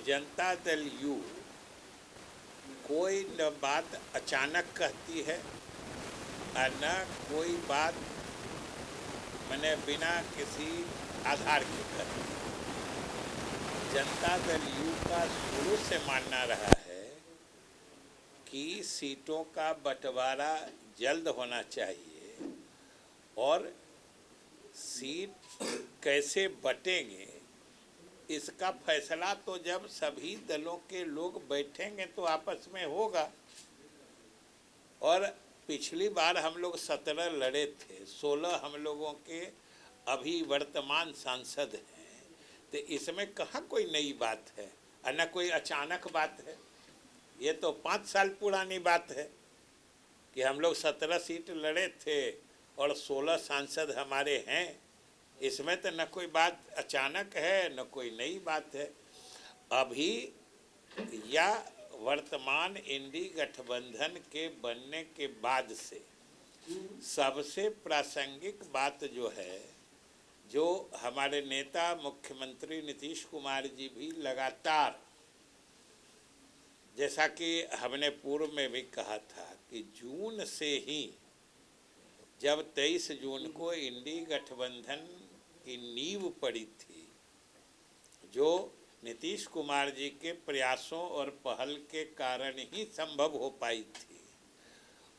Janata Dal you कोई न बात अचानक कहती है और न कोई बात मैंने बिना किसी आधार के कहती है। जनता दल यू का शुरू से मानना रहा है कि सीटों का बंटवारा जल्द होना चाहिए और सीट कैसे बटेंगे इसका फैसला तो जब सभी दलों के लोग बैठेंगे तो आपस में होगा। और पिछली बार हम लोग 17 लड़े थे, 16 हम लोगों के अभी वर्तमान सांसद हैं, तो इसमें कहाँ कोई नई बात है और न कोई अचानक बात है। ये तो 5 साल पुरानी बात है कि हम लोग 17 सीट लड़े थे और 16 सांसद हमारे हैं। इसमें तो न कोई बात अचानक है न कोई नई बात है। अभी या वर्तमान इंडी गठबंधन के बनने के बाद से सबसे प्रासंगिक बात जो है, जो हमारे नेता मुख्यमंत्री नीतीश कुमार जी भी लगातार, जैसा कि हमने पूर्व में भी कहा था कि जून से ही, जब 23 जून को इंडी गठबंधन की नींव पड़ी थी, जो नीतीश कुमार जी के प्रयासों और पहल के कारण ही संभव हो पाई थी,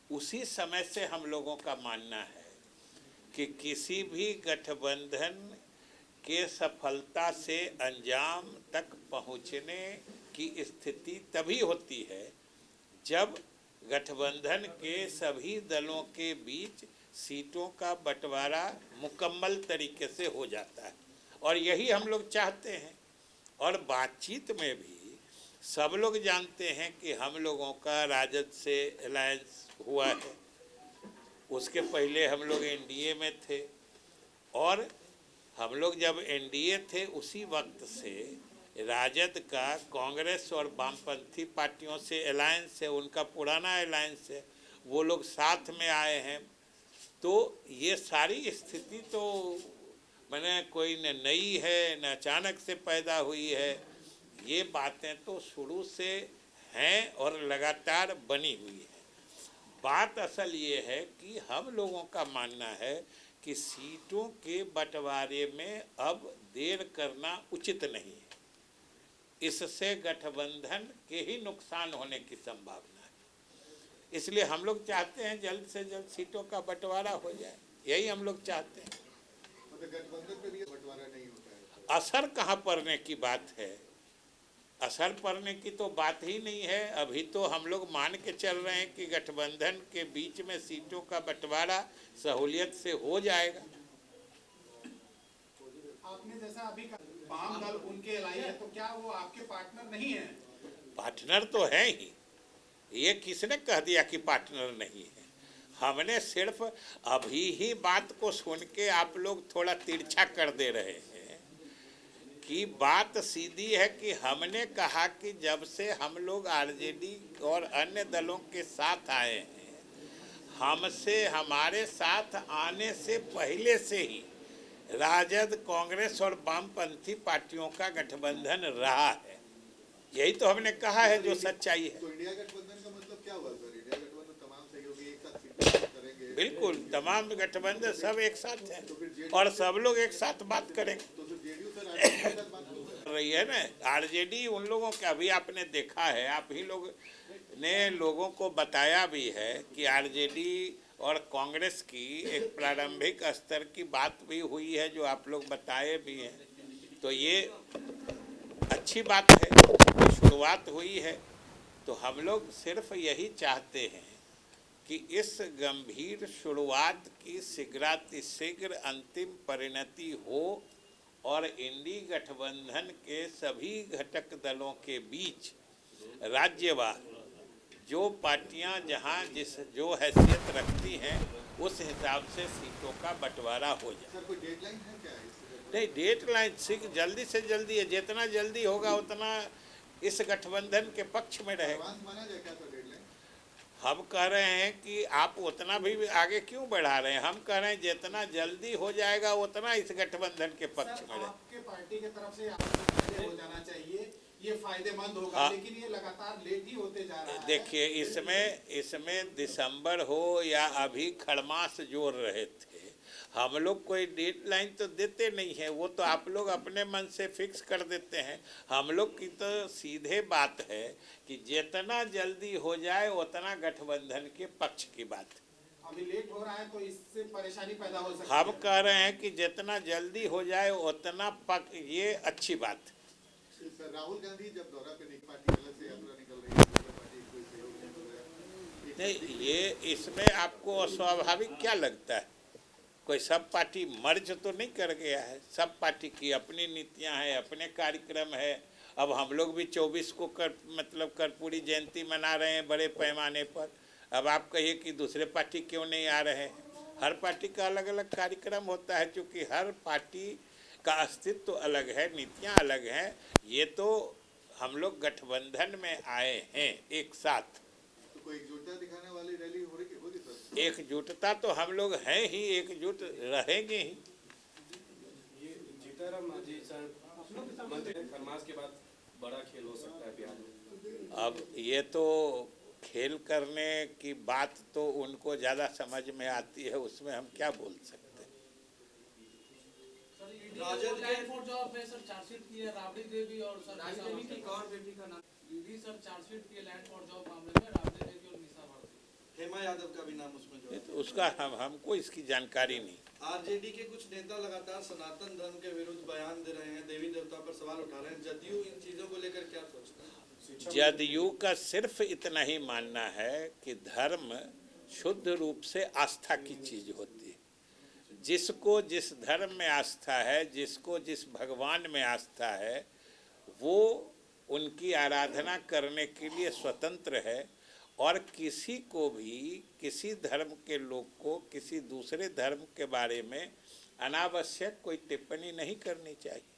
उसी समय से हम लोगों का मानना है कि किसी भी गठबंधन के सफलता से अंजाम तक पहुंचने की स्थिति तभी होती है जब गठबंधन के सभी दलों के बीच सीटों का बंटवारा मुकम्मल तरीके से हो जाता है। और यही हम लोग चाहते हैं। और बातचीत में भी सब लोग जानते हैं कि हम लोगों का राजद से अलायंस हुआ है, उसके पहले हम लोग एनडीए में थे, और हम लोग जब एनडीए थे उसी वक्त से राजद का कांग्रेस और वामपंथी पार्टियों से अलायंस है, उनका पुराना अलायंस है, वो लोग साथ में आए हैं। तो ये सारी स्थिति तो मैंने कोई न नई है न अचानक से पैदा हुई है, ये बातें तो शुरू से हैं और लगातार बनी हुई है। बात असल ये है कि हम लोगों का मानना है कि सीटों के बंटवारे में अब देर करना उचित नहीं है। इससे गठबंधन के ही नुकसान होने की संभावना है। इसलिए हम लोग चाहते हैं जल्द से जल्द सीटों का बंटवारा हो जाए, यही हम लोग चाहते हैं। गठबंधन पे भी बंटवारा नहीं होता है। असर कहाँ पड़ने की बात है, असर पड़ने की तो बात ही नहीं है। अभी तो हम लोग मान के चल रहे हैं कि गठबंधन के बीच में सीटों का बंटवारा सहूलियत से हो जाएगा। आपने जैसा अभी वाम दल उनके लाई है, तो क्या वो आपके पार्टनर नहीं है? पार्टनर तो है ही, ये किसने कह दिया कि पार्टनर नहीं है। हमने सिर्फ अभी ही बात को सुन के आप लोग थोड़ा तिरछा कर दे रहे हैं कि बात सीधी है कि हमने कहा कि जब से हम लोग आरजेडी और अन्य दलों के साथ आए हैं, हमसे हमारे साथ आने से पहले से ही राजद, कांग्रेस और वामपंथी पार्टियों का गठबंधन रहा है। यही तो हमने कहा है जो सच्चाई है। तो इंडिया गठबंधन का मतलब क्या हुआ सर? इंडिया गठबंधन तमाम सहयोगी एक साथ सीटें करेंगे? बिल्कुल, तमाम गठबंधन सब एक साथ हैं तो और सब लोग एक साथ बात करेंगे। तो फिर जेडीयू सर आरजेडी के साथ बात कर रही है ना, आरजेडी उन लोगों के, अभी आपने देखा है, आप ही लोग ने लोगों को बताया भी है कि आरजेडी और कांग्रेस की एक प्रारंभिक स्तर की बात भी हुई है, जो आप लोग बताए भी हैं। तो ये अच्छी बात है, शुरुआत हुई है। तो हम लोग सिर्फ यही चाहते हैं कि इस गंभीर शुरुआत की शीघ्रातिशीघ्र अंतिम परिणति हो और इंडी गठबंधन के सभी घटक दलों के बीच राज्यवार जो पार्टियां जहां जो हैसियत रखती हैं उस हिसाब से सीटों का बंटवारा हो जाए। सर कोई डेडलाइन है क्या इससे? नहीं, डेडलाइन जल्दी से जल्दी है, जितना जल्दी होगा उतना इस गठबंधन के पक्ष में रहेगा। एडवांस माना जाए क्या सर डेडलाइन? हम कह रहे हैं कि आप उतना भी आगे क्यों बढ़ा रहे हैं। हम कह रहे हैं जितना जल्दी हो जाएगा उतना इस गठबंधन के पक्ष में रहेगा। आपके पार्टी की तरफ से हो जाना चाहिए, ये फायदेमंद होगा, हाँ। लेकिन ये लगातार लेट ही होते जा रहा है। देखिए, इसमें दिसंबर हो या अभी खड़मास जोड़ रहे थे, हम लोग कोई डेडलाइन तो देते नहीं है, वो तो आप लोग अपने मन से फिक्स कर देते हैं। हम लोग की तो सीधे बात है कि जितना जल्दी हो जाए उतना गठबंधन के पक्ष की बात। अभी लेट हो रहा है तो इससे परेशानी पैदा हो सकती हम है। कह रहे हैं कि जितना जल्दी हो जाए उतना ये अच्छी बात। सर, राहुल गांधी जब दौरा पे पार्टी अलग से यात्रा निकल रही है, दूसरा पार्टी कोई सहयोग नहीं मिल रहा है। नहीं, ये इसमें आपको अस्वाभाविक क्या लगता है? कोई सब पार्टी मर्ज तो नहीं कर गया है। सब पार्टी की अपनी नीतियां हैं, अपने कार्यक्रम है। अब हम लोग भी 24 को कर्पूरी जयंती मना रहे हैं बड़े पैमाने पर। अब आप कहिए कि दूसरे पार्टी क्यों नहीं आ रहे हैं? हर पार्टी का अलग अलग कार्यक्रम होता है, क्योंकि हर पार्टी का अस्तित्व तो अलग है, नीतियां अलग हैं। ये तो हम लोग गठबंधन में आए हैं एक साथ। तो कोई एकजुटता दिखाने वाली रैली होगी सर? एकजुटता तो हम लोग हैं ही, एकजुट रहेंगे ही। ये जीताराम मांझी सर मंत्री खरमास के बाद बड़ा खेल हो सकता है बिहार में। अब ये तो खेल करने की बात तो उनको ज़्यादा समझ में आती है, उसमें हम क्या बोल सकते हैं। राजद लैंड फॉर जॉब में सर चार्जशीट की है राबड़ी देवी और सर राबड़ी देवी की और बेटी का नाम ईडी सर चार्जशीट की है लैंड फॉर जॉब मामले में राबड़ी देवी और निशा भारती। हेमा यादव का भी नाम उसमें जो है। तो उसका हमको इसकी जानकारी नहीं। आरजेडी के कुछ नेता लगातार सनातन धर्म के विरुद्ध बयान दे रहे हैं, देवी देवता पर सवाल उठा रहे हैं। जदयू इन चीजों को लेकर क्या सोचता है? जदयू का सिर्फ इतना ही मानना है कि धर्म शुद्ध रूप से आस्था की चीज होती है। जिसको जिस धर्म में आस्था है, जिसको जिस भगवान में आस्था है, वो उनकी आराधना करने के लिए स्वतंत्र है। और किसी को भी, किसी धर्म के लोग को किसी दूसरे धर्म के बारे में अनावश्यक कोई टिप्पणी नहीं करनी चाहिए।